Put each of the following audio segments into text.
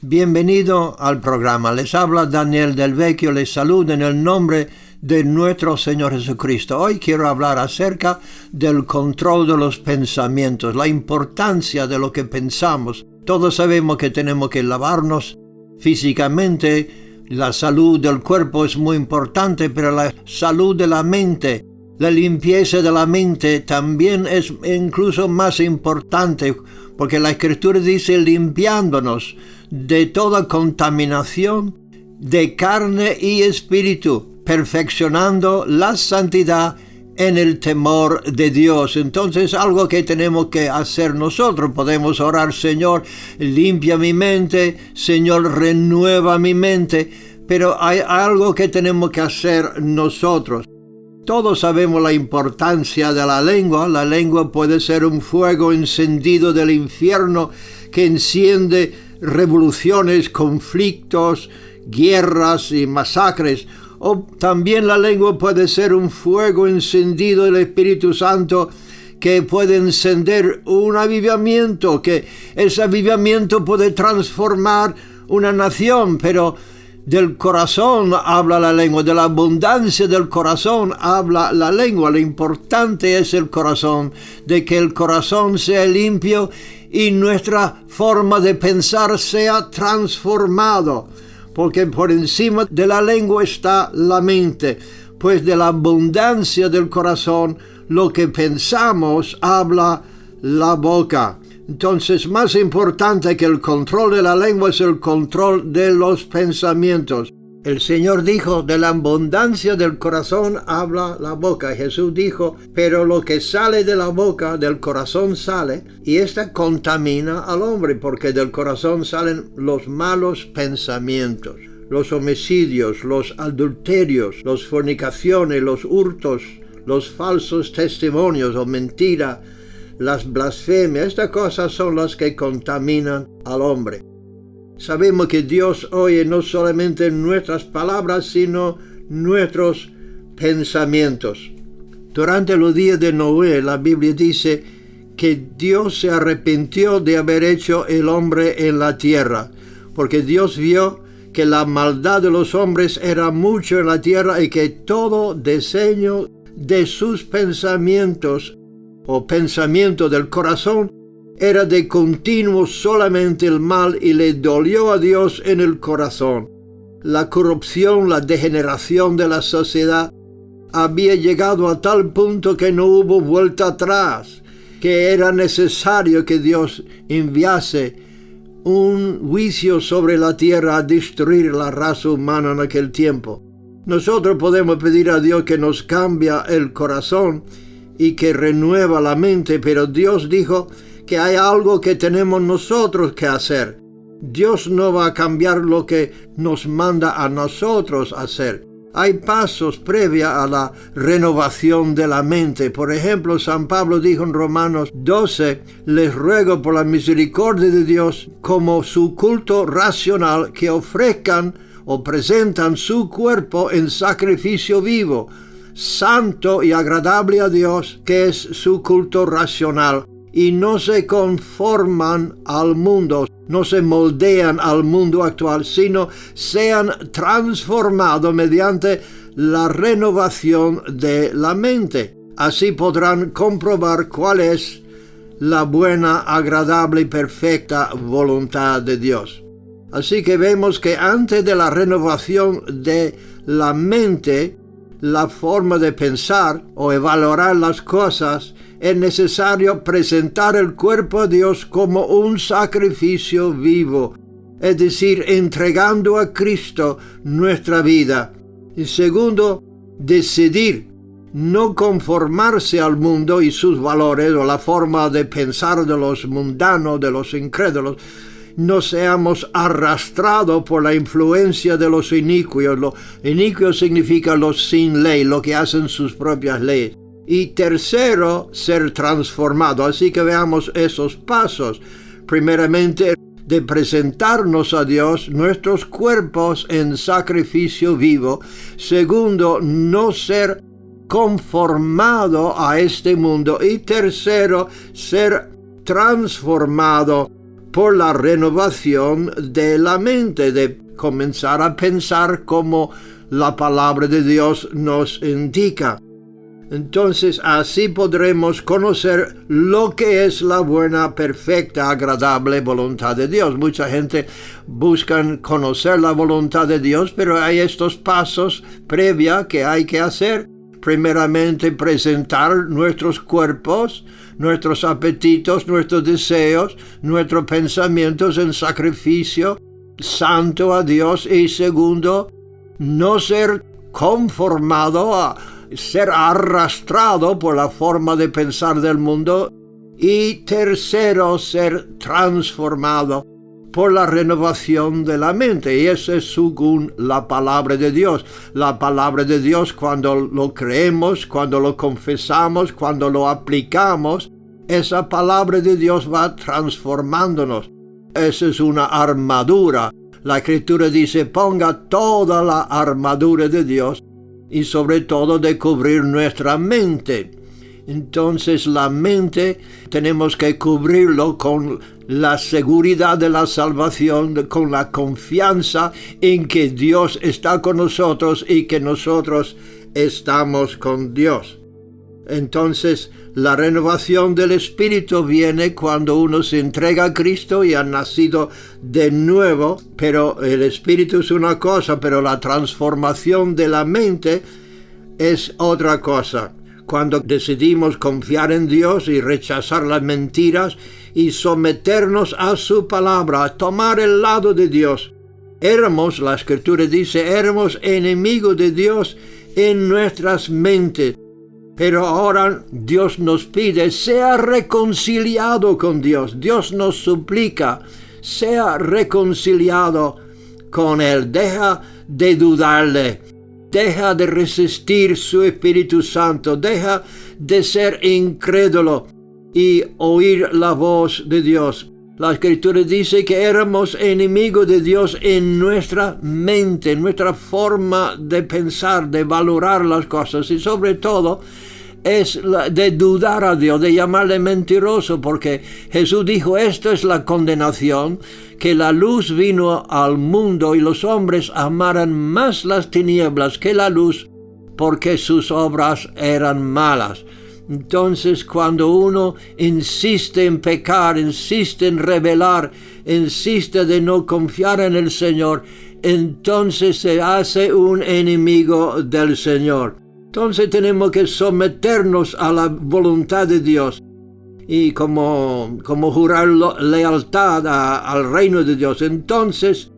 Bienvenido al programa. Les habla Daniel Del Vecchio. Les saludo en el nombre de nuestro Señor Jesucristo. Hoy quiero hablar acerca del control de los pensamientos, la importancia de lo que pensamos. Todos sabemos que tenemos que lavarnos físicamente. La salud del cuerpo es muy importante, pero la salud de la mente, la limpieza de la mente también es incluso más importante, porque la Escritura dice limpiándonos de toda contaminación de carne y espíritu, perfeccionando la santidad en el temor de Dios. Entonces, algo que tenemos que hacer nosotros. Podemos orar: Señor, limpia mi mente, Señor, renueva mi mente, pero hay algo que tenemos que hacer nosotros. Todos sabemos la importancia de la lengua. La lengua puede ser un fuego encendido del infierno que enciende revoluciones, conflictos, guerras y masacres. O también la lengua puede ser un fuego encendido del Espíritu Santo que puede encender un avivamiento, que ese avivamiento puede transformar una nación, pero del corazón habla la lengua, de la abundancia del corazón habla la lengua. Lo importante es el corazón, de que el corazón sea limpio y nuestra forma de pensar sea transformado, porque por encima de la lengua está la mente, pues de la abundancia del corazón lo que pensamos habla la boca. Entonces, más importante que el control de la lengua es el control de los pensamientos. El Señor dijo: de la abundancia del corazón habla la boca. Jesús dijo: pero lo que sale de la boca, del corazón sale, y esta contamina al hombre, porque del corazón salen los malos pensamientos, los homicidios, los adulterios, las fornicaciones, los hurtos, los falsos testimonios o mentiras, las blasfemias. Estas cosas son las que contaminan al hombre. Sabemos que Dios oye no solamente nuestras palabras, sino nuestros pensamientos. Durante los días de Noé, la Biblia dice que Dios se arrepintió de haber hecho el hombre en la tierra, porque Dios vio que la maldad de los hombres era mucho en la tierra y que todo diseño de sus pensamientos o pensamiento del corazón era de continuo solamente el mal, y le dolió a Dios en el corazón. La corrupción, la degeneración de la sociedad había llegado a tal punto que no hubo vuelta atrás, que era necesario que Dios enviase un juicio sobre la tierra a destruir la raza humana en aquel tiempo. Nosotros podemos pedir a Dios que nos cambie el corazón y que renueva la mente, pero Dios dijo que hay algo que tenemos nosotros que hacer. Dios no va a cambiar lo que nos manda a nosotros hacer. Hay pasos previos a la renovación de la mente. Por ejemplo, San Pablo dijo en Romanos 12: les ruego por la misericordia de Dios, como su culto racional, que ofrezcan o presentan su cuerpo en sacrificio vivo, santo y agradable a Dios, que es su culto racional. Y no se conforman al mundo, no se moldean al mundo actual, sino sean transformados mediante la renovación de la mente. Así podrán comprobar cuál es la buena, agradable y perfecta voluntad de Dios. Así que vemos que antes de la renovación de la mente, la forma de pensar o evaluar las cosas, es necesario presentar el cuerpo a Dios como un sacrificio vivo, es decir, entregando a Cristo nuestra vida. Y segundo, decidir no conformarse al mundo y sus valores o la forma de pensar de los mundanos, de los incrédulos. No seamos arrastrados por la influencia de los inicuos. Los inicuos significa los sin ley, los que hacen sus propias leyes. Y tercero, ser transformado. Así que veamos esos pasos. Primeramente, de presentarnos a Dios nuestros cuerpos en sacrificio vivo. Segundo, no ser conformado a este mundo. Y tercero, ser transformado por la renovación de la mente, de comenzar a pensar como la palabra de Dios nos indica. Entonces así podremos conocer lo que es la buena, perfecta, agradable voluntad de Dios. Mucha gente busca conocer la voluntad de Dios, pero hay estos pasos previos que hay que hacer. Primeramente, presentar nuestros cuerpos, nuestros apetitos, nuestros deseos, nuestros pensamientos en sacrificio santo a Dios. Y segundo, no ser conformado a ser arrastrado por la forma de pensar del mundo. Y tercero, ser transformado por la renovación de la mente. Y eso es según la palabra de Dios. La palabra de Dios, cuando lo creemos, cuando lo confesamos, cuando lo aplicamos, esa palabra de Dios va transformándonos. Esa es una armadura. La Escritura dice, ponga toda la armadura de Dios y sobre todo de cubrir nuestra mente. Entonces la mente tenemos que cubrirlo con la seguridad de la salvación, con la confianza en que Dios está con nosotros y que nosotros estamos con Dios. Entonces la renovación del Espíritu viene cuando uno se entrega a Cristo y ha nacido de nuevo, pero el Espíritu es una cosa, pero la transformación de la mente es otra cosa. Cuando decidimos confiar en Dios y rechazar las mentiras y someternos a su palabra, a tomar el lado de Dios. La Escritura dice, éramos enemigos de Dios en nuestras mentes. Pero ahora Dios nos pide, sea reconciliado con Dios. Dios nos suplica, sea reconciliado con Él. Deja de dudarle. Deja de resistir su Espíritu Santo. Deja de ser incrédulo y oír la voz de Dios. La Escritura dice que éramos enemigos de Dios en nuestra mente, en nuestra forma de pensar, de valorar las cosas y sobre todo es de dudar a Dios, de llamarle mentiroso, porque Jesús dijo, esto es la condenación, que la luz vino al mundo y los hombres amaran más las tinieblas que la luz, porque sus obras eran malas. Entonces, cuando uno insiste en pecar, insiste en rebelar, insiste de no confiar en el Señor, entonces se hace un enemigo del Señor. Entonces tenemos que someternos a la voluntad de Dios y como jurar lealtad al reino de Dios. Entonces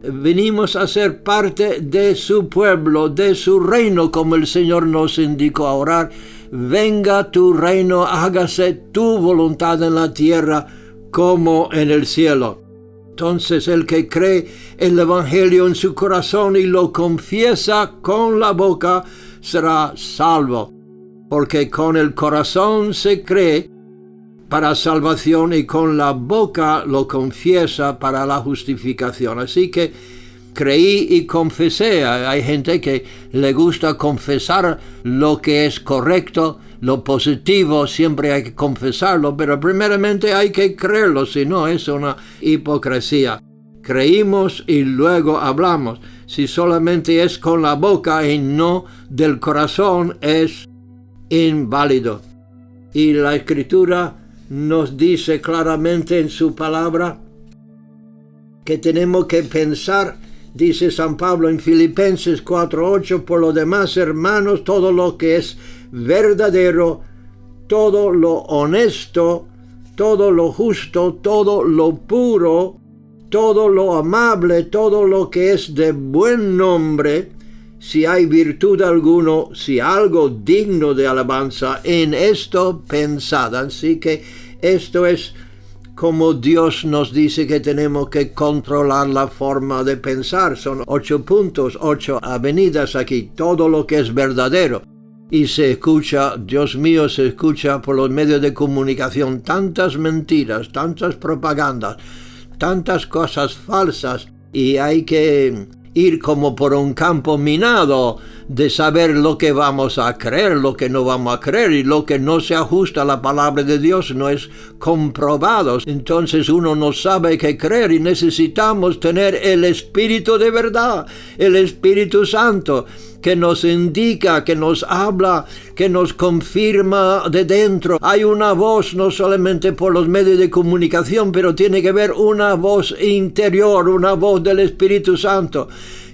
venimos a ser parte de su pueblo, de su reino, como el Señor nos indicó a orar. Venga tu reino, hágase tu voluntad en la tierra como en el cielo. Entonces el que cree el Evangelio en su corazón y lo confiesa con la boca será salvo, porque con el corazón se cree para salvación y con la boca lo confiesa para la justificación. Así que creí y confesé. Hay gente que le gusta confesar lo que es correcto, lo positivo, siempre hay que confesarlo, pero primeramente hay que creerlo, si no es una hipocresía. Creímos y luego hablamos. Si solamente es con la boca y no del corazón, es inválido. Y la Escritura nos dice claramente en su palabra que tenemos que pensar, dice San Pablo en Filipenses 4:8, por lo demás, hermanos, todo lo que es verdadero, todo lo honesto, todo lo justo, todo lo puro, todo lo amable, todo lo que es de buen nombre, si hay virtud alguno, si algo digno de alabanza, en esto pensad. Así que esto es como Dios nos dice que tenemos que controlar la forma de pensar. Son 8 puntos, 8 avenidas aquí, todo lo que es verdadero. Y se escucha, Dios mío, se escucha por los medios de comunicación tantas mentiras, tantas propagandas, tantas cosas falsas, y hay que ir como por un campo minado de saber lo que vamos a creer, lo que no vamos a creer, y lo que no se ajusta a la palabra de Dios no es comprobado. Entonces uno no sabe qué creer y necesitamos tener el Espíritu de verdad, el Espíritu Santo, que nos indica, que nos habla, que nos confirma de dentro. Hay una voz, no solamente por los medios de comunicación, pero tiene que haber una voz interior, una voz del Espíritu Santo.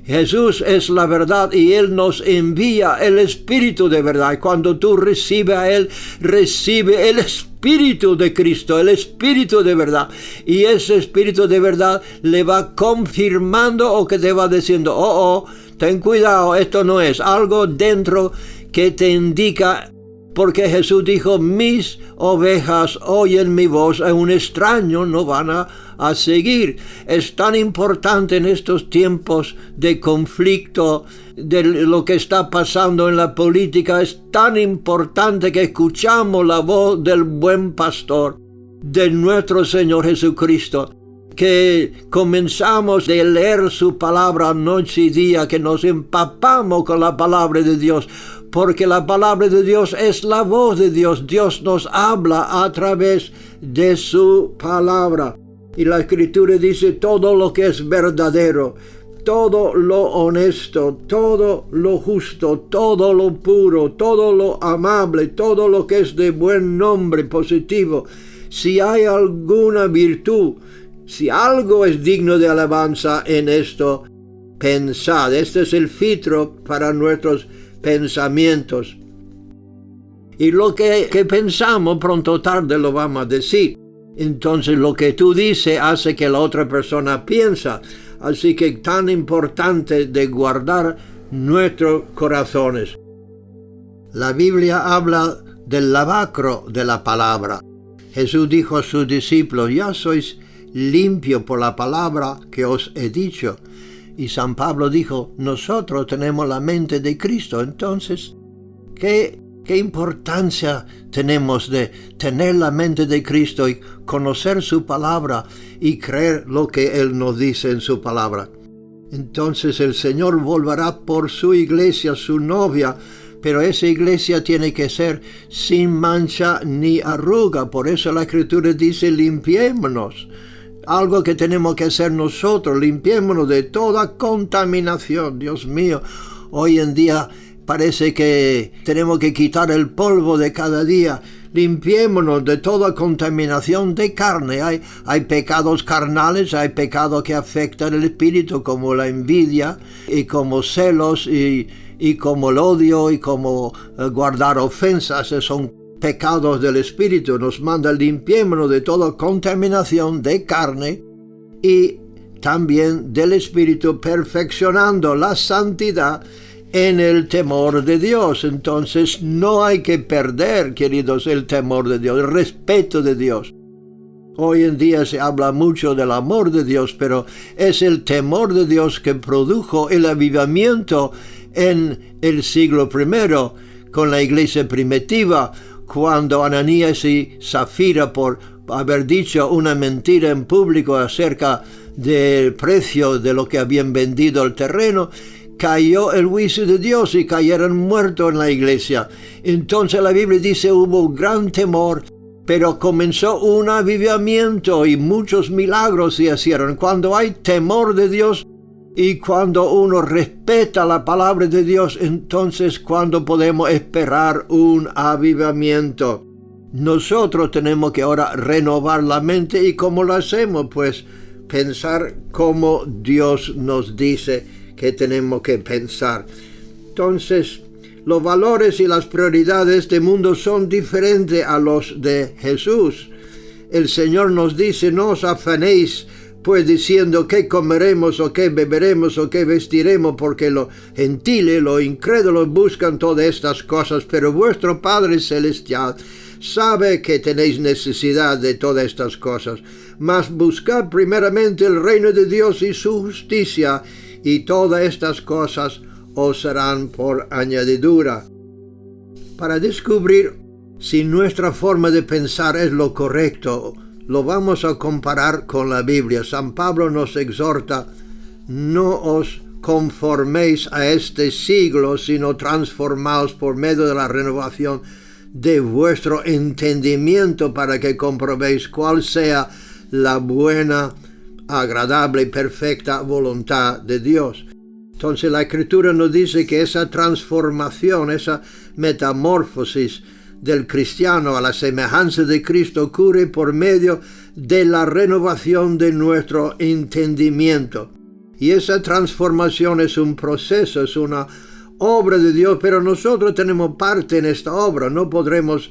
Jesús es la verdad y Él nos envía el Espíritu de verdad. Y cuando tú recibes a Él, recibe el Espíritu de Cristo, el Espíritu de verdad. Y ese Espíritu de verdad le va confirmando o que te va diciendo, ten cuidado, esto no es. Algo dentro que te indica, porque Jesús dijo, mis ovejas oyen mi voz, a un extraño no van a seguir. Es tan importante en estos tiempos de conflicto, de lo que está pasando en la política, es tan importante que escuchamos la voz del buen pastor, de nuestro Señor Jesucristo, que comenzamos a leer su palabra noche y día, que nos empapamos con la palabra de Dios, porque la palabra de Dios es la voz de Dios. Dios nos habla a través de su palabra. Y la Escritura dice todo lo que es verdadero, todo lo honesto, todo lo justo, todo lo puro, todo lo amable, todo lo que es de buen nombre positivo. Si hay alguna virtud, si algo es digno de alabanza en esto, pensad. Este es el filtro para nuestros pensamientos. Y lo que pensamos, pronto o tarde lo vamos a decir. Entonces lo que tú dices hace que la otra persona piensa. Así que es tan importante de guardar nuestros corazones. La Biblia habla del lavacro de la palabra. Jesús dijo a sus discípulos, ya sois limpio por la palabra que os he dicho. Y San Pablo dijo, nosotros tenemos la mente de Cristo. Entonces, ¿qué importancia tenemos de tener la mente de Cristo y conocer su palabra y creer lo que Él nos dice en su palabra? Entonces el Señor volverá por su iglesia, su novia, pero esa iglesia tiene que ser sin mancha ni arruga. Por eso la Escritura dice, limpiémonos. Algo que tenemos que hacer nosotros, limpiémonos de toda contaminación. Dios mío, hoy en día parece que tenemos que quitar el polvo de cada día. Limpiémonos de toda contaminación de carne. Hay pecados carnales, hay pecados que afectan el espíritu, como la envidia, y como celos, y como el odio, y como guardar ofensas. Esos son pecados del espíritu. Nos manda limpiémonos de toda contaminación de carne y también del espíritu, perfeccionando la santidad en el temor de Dios. Entonces no hay que perder, queridos, el temor de Dios, el respeto de Dios. Hoy en día se habla mucho del amor de Dios, pero es el temor de Dios que produjo el avivamiento en el siglo I, con la iglesia primitiva, cuando Ananías y Zafira, por haber dicho una mentira en público acerca del precio de lo que habían vendido el terreno, cayó el juicio de Dios y cayeron muertos en la iglesia. Entonces la Biblia dice hubo gran temor, pero comenzó un avivamiento y muchos milagros se hicieron. Cuando hay temor de Dios y cuando uno respeta la palabra de Dios, entonces cuando podemos esperar un avivamiento. Nosotros tenemos que ahora renovar la mente. ¿Y cómo lo hacemos? Pues pensar como Dios nos dice que tenemos que pensar. Entonces, los valores y las prioridades de este mundo son diferentes a los de Jesús. El Señor nos dice, no os afanéis, pues diciendo qué comeremos o qué beberemos o qué vestiremos, porque los gentiles, los incrédulos buscan todas estas cosas, pero vuestro Padre Celestial sabe que tenéis necesidad de todas estas cosas. Mas buscad primeramente el reino de Dios y su justicia, y todas estas cosas os serán por añadidura. Para descubrir si nuestra forma de pensar es lo correcto, lo vamos a comparar con la Biblia. San Pablo nos exhorta, no os conforméis a este siglo, sino transformaos por medio de la renovación de vuestro entendimiento, para que comprobéis cuál sea la buena, agradable y perfecta voluntad de Dios. Entonces la Escritura nos dice que esa transformación, esa metamorfosis del cristiano a la semejanza de Cristo ocurre por medio de la renovación de nuestro entendimiento. Y esa transformación es un proceso, es una obra de Dios, pero nosotros tenemos parte en esta obra. No podremos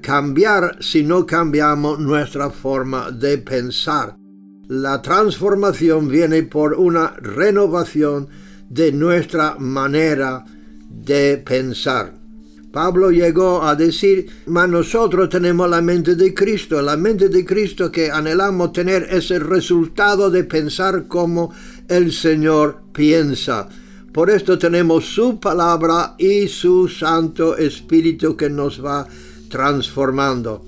cambiar si no cambiamos nuestra forma de pensar. La transformación viene por una renovación de nuestra manera de pensar. Pablo llegó a decir, mas nosotros tenemos la mente de Cristo que anhelamos tener es el resultado de pensar como el Señor piensa. Por esto tenemos su palabra y su Santo Espíritu que nos va transformando.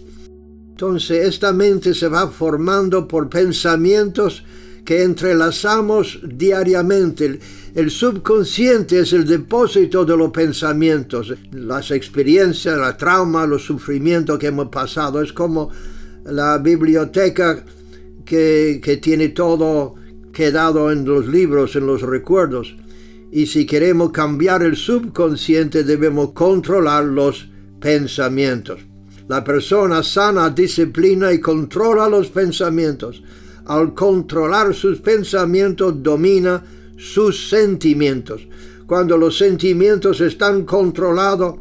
Entonces esta mente se va formando por pensamientos que entrelazamos diariamente. El subconsciente es el depósito de los pensamientos, las experiencias, la trauma, los sufrimientos que hemos pasado. Es como la biblioteca que tiene todo quedado en los libros, en los recuerdos. Y si queremos cambiar el subconsciente, debemos controlar los pensamientos. La persona sana disciplina y controla los pensamientos. Al controlar sus pensamientos, domina sus sentimientos. Cuando los sentimientos están controlados,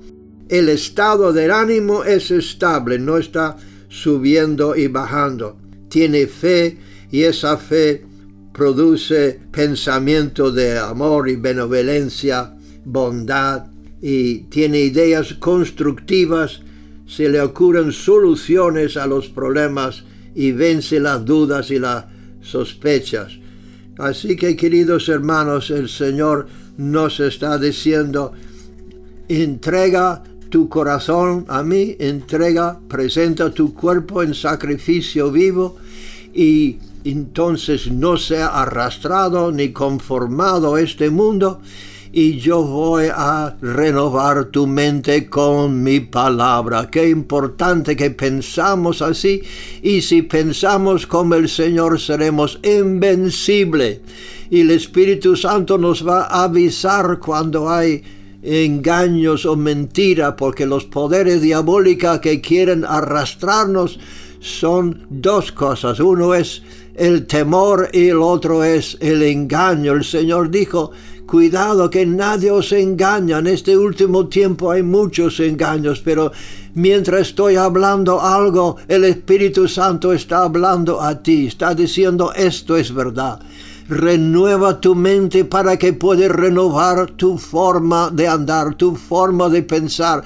el estado del ánimo es estable, no está subiendo y bajando. Tiene fe y esa fe produce pensamiento de amor y benevolencia, bondad, y tiene ideas constructivas. Se le ocurren soluciones a los problemas y vence las dudas y las sospechas. Así que, queridos hermanos, el Señor nos está diciendo, entrega tu corazón a mí, presenta tu cuerpo en sacrificio vivo, y entonces no sea arrastrado ni conformado a este mundo, y yo voy a renovar tu mente con mi palabra. Qué importante que pensamos así, y si pensamos como el Señor seremos invencibles. Y el Espíritu Santo nos va a avisar cuando hay engaños o mentiras, porque los poderes diabólicos que quieren arrastrarnos son dos cosas. Uno es el temor y el otro es el engaño. El Señor dijo, cuidado que nadie os engaña. En este último tiempo hay muchos engaños, pero mientras estoy hablando algo, el Espíritu Santo está hablando a ti, está diciendo esto es verdad. Renueva tu mente para que puedas renovar tu forma de andar, tu forma de pensar,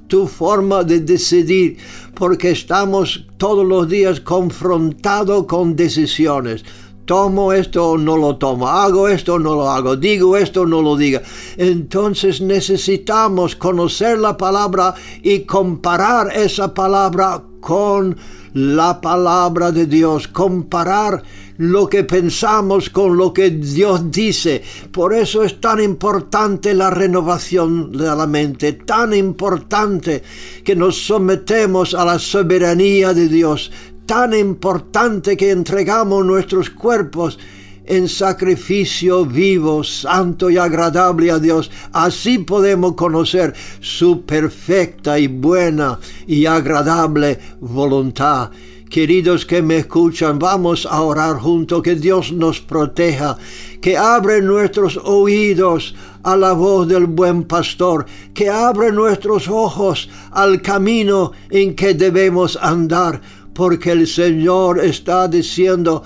tu forma de decidir, porque estamos todos los días confrontados con decisiones. Tomo esto o no lo tomo, hago esto o no lo hago, digo esto o no lo diga. Entonces necesitamos conocer la palabra y comparar esa palabra con la palabra de Dios, comparar lo que pensamos con lo que Dios dice. Por eso es tan importante la renovación de la mente, tan importante que nos sometemos a la soberanía de Dios, tan importante que entregamos nuestros cuerpos en sacrificio vivo, santo y agradable a Dios. Así podemos conocer su perfecta y buena y agradable voluntad. Queridos que me escuchan, vamos a orar juntos, que Dios nos proteja, que abre nuestros oídos a la voz del buen pastor, que abre nuestros ojos al camino en que debemos andar, porque el Señor está diciendo,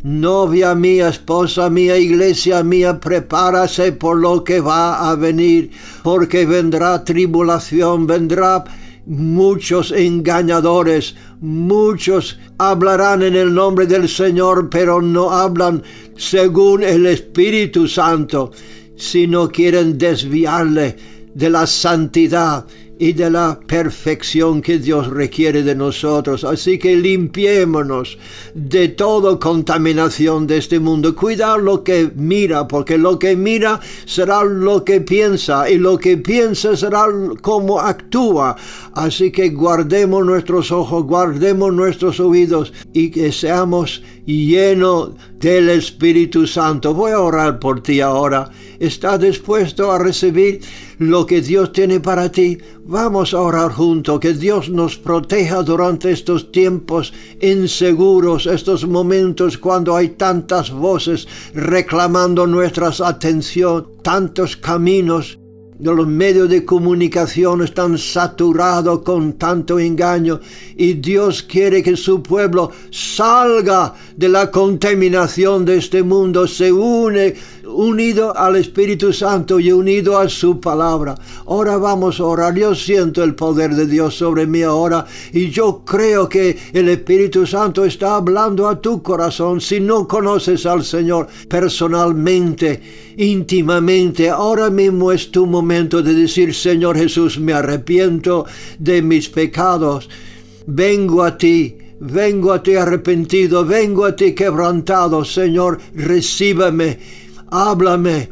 novia mía, esposa mía, iglesia mía, prepárase por lo que va a venir, porque vendrá tribulación, vendrá muchos engañadores, muchos hablarán en el nombre del Señor, pero no hablan según el Espíritu Santo, sino quieren desviarle de la santidad y de la perfección que Dios requiere de nosotros. Así que limpiémonos de toda contaminación de este mundo. Cuidar lo que mira, porque lo que mira será lo que piensa, y lo que piensa será como actúa. Así que guardemos nuestros ojos, guardemos nuestros oídos, y que seamos llenos del Espíritu Santo. Voy a orar por ti ahora. ¿Estás dispuesto a recibir lo que Dios tiene para ti? Vamos a orar juntos, que Dios nos proteja durante estos tiempos inseguros, estos momentos cuando hay tantas voces reclamando nuestra atención, tantos caminos. Los medios de comunicación están saturados con tanto engaño, y Dios quiere que su pueblo salga de la contaminación de este mundo, se unido al Espíritu Santo y unido a su palabra. Ahora vamos a orar. Yo siento el poder de Dios sobre mí ahora, y yo creo que el Espíritu Santo está hablando a tu corazón. Si no conoces al Señor personalmente, íntimamente, ahora mismo es tu momento de decir: Señor Jesús, me arrepiento de mis pecados. Vengo a ti arrepentido, vengo a ti quebrantado. Señor, recíbeme, háblame,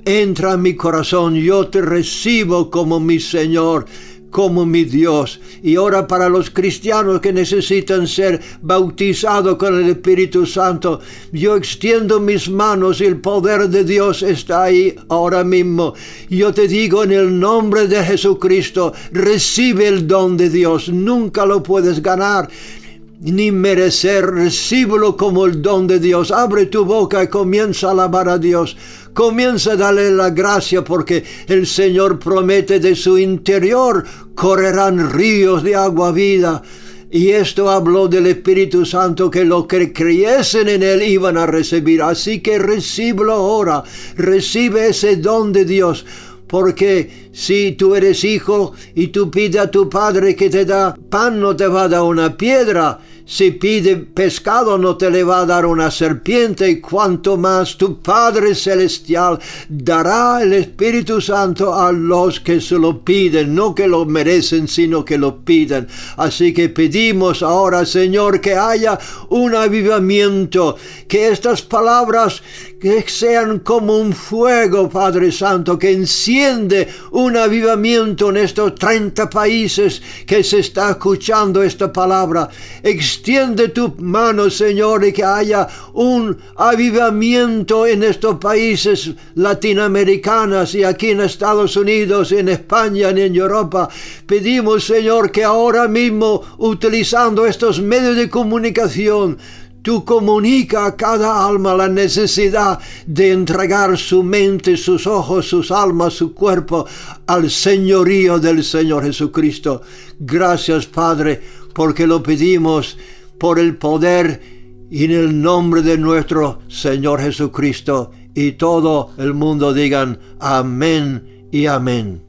entra en mi corazón. Yo te recibo como mi Señor, como mi Dios. Y ahora, para los cristianos que necesitan ser bautizados con el Espíritu Santo, yo extiendo mis manos y el poder de Dios está ahí ahora mismo. Yo te digo, en el nombre de Jesucristo, recibe el don de Dios. Nunca lo puedes ganar ni merecer. Recíbelo como el don de Dios. Abre tu boca y comienza a alabar a Dios. Comienza a darle la gracia, porque el Señor promete: de su interior correrán ríos de agua vida. Y esto habló del Espíritu Santo, que los que creyesen en Él iban a recibir. Así que recíbelo ahora. Recibe ese don de Dios. Porque si tú eres hijo y tú pides a tu padre que te da pan, no te va a dar una piedra. Si pide pescado, no te le va a dar una serpiente. Y cuanto más tu Padre Celestial dará el Espíritu Santo a los que se lo piden, no que lo merecen, sino que lo piden. Así que pedimos ahora, Señor, que haya un avivamiento, que estas palabras que sean como un fuego, Padre Santo, que enciende un avivamiento en estos 30 países que se está escuchando esta palabra. Extiende tu mano, Señor, y que haya un avivamiento en estos países latinoamericanos, y aquí en Estados Unidos, en España y en Europa. Pedimos, Señor, que ahora mismo, utilizando estos medios de comunicación, tú comunica a cada alma la necesidad de entregar su mente, sus ojos, sus almas, su cuerpo al señorío del Señor Jesucristo. Gracias, Padre, porque lo pedimos por el poder y en el nombre de nuestro Señor Jesucristo. Y todo el mundo digan amén y amén.